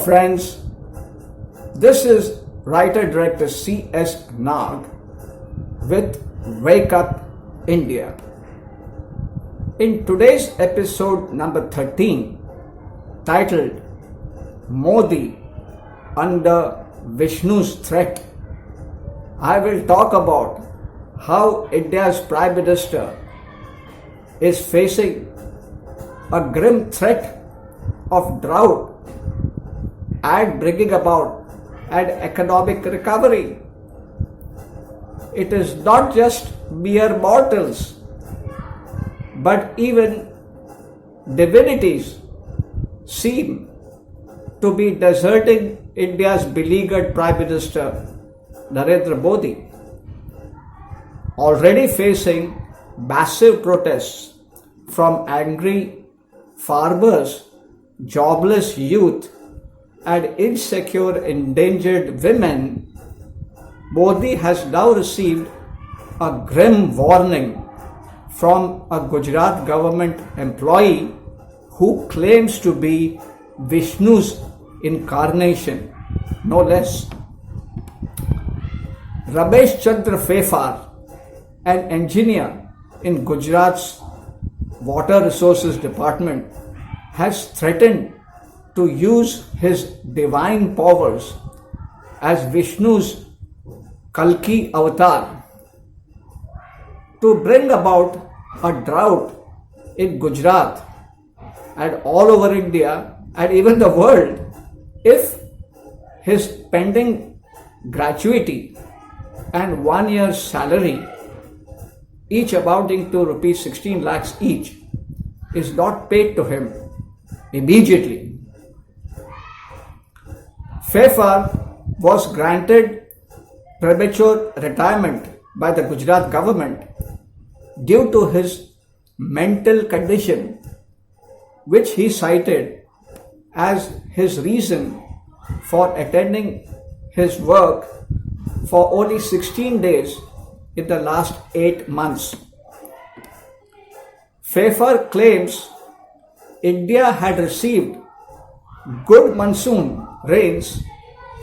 friends, this is writer-director C.S. Nag with Wake Up India. In today's episode number 13, titled Modi Under Vishnu's Threat, I will talk about how India's Prime Minister is facing a grim threat of drought and bringing about an economic recovery. It is not just mere mortals, but even divinities seem to be deserting India's beleaguered Prime Minister Narendra Modi, already facing massive protests from angry farmers, jobless youth, and insecure, endangered women. Modi has now received a grim warning from a Gujarat government employee who claims to be Vishnu's incarnation, no less. Ramesh Chandra Fefar, an engineer in Gujarat's Water Resources Department, has threatened to use his divine powers as Vishnu's Kalki avatar to bring about a drought in Gujarat and all over India and even the world if his pending gratuity and 1 year's salary, each amounting to rupees 16 lakhs each, is not paid to him immediately. Fefar was granted premature retirement by the Gujarat government due to his mental condition, which he cited as his reason for attending his work for only 16 days in the last 8 months. Fefar claims India had received good monsoon rains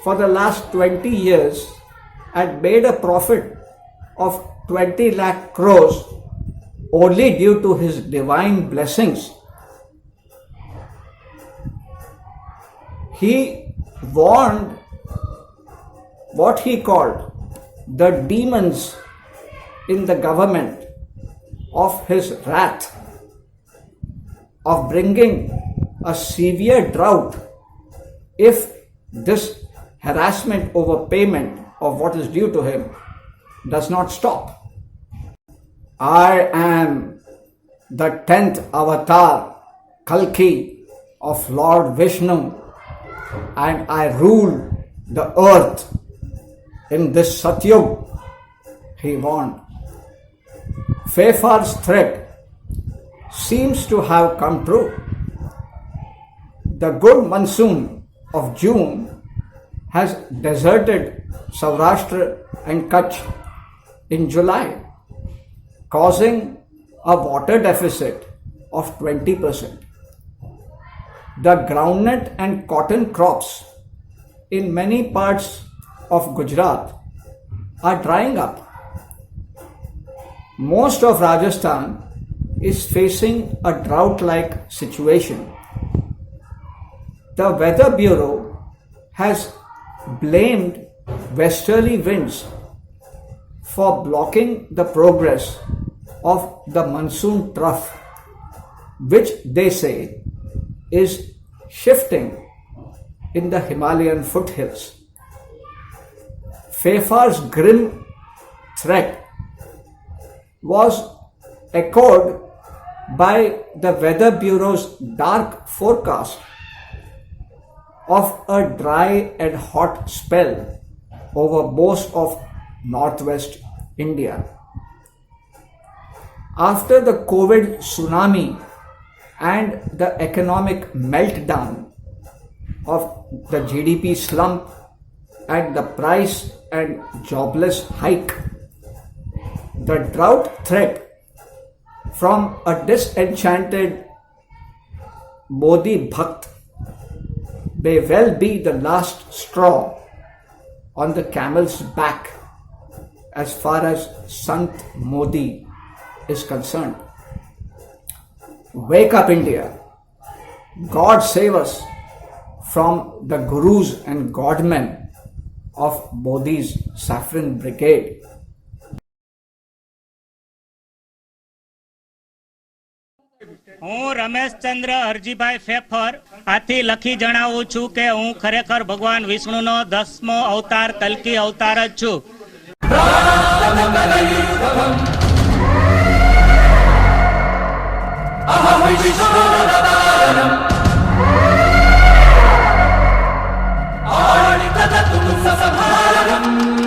for the last 20 years and made a profit of 20 lakh crores only due to his divine blessings. He warned what he called the demons in the government of his wrath, of bringing a severe drought if this harassment over payment of what is due to him does not stop. I am the 10th avatar, Kalki, of Lord Vishnu, and I rule the earth in this Satyug, he warned. Fefar's threat seems to have come true. The good monsoon of June has deserted Saurashtra and Kutch in July, causing a water deficit of 20%. The groundnut and cotton crops in many parts of Gujarat are drying up. Most of Rajasthan is facing a drought-like situation. The Weather Bureau has blamed westerly winds for blocking the progress of the monsoon trough, which they say is shifting in the Himalayan foothills. Fefar's grim threat was echoed by the Weather Bureau's dark forecast of a dry and hot spell over most of northwest India. After the COVID tsunami and the economic meltdown of the GDP slump and the price and jobless hike, the drought threat from a disenchanted Modi Bhakt may well be the last straw on the camel's back as far as Sant Modi is concerned. Wake up, India. God save us from the gurus and godmen of Modi's saffron brigade. હું રમેશચંદ્ર હરજીભાઈ ફેફર આથી લખી જણાવું છું કે હું ખરેખર ભગવાન વિષ્ણુનો 10મો અવતાર કલ્કી અવતાર જ છું. आळितदतु संहारम्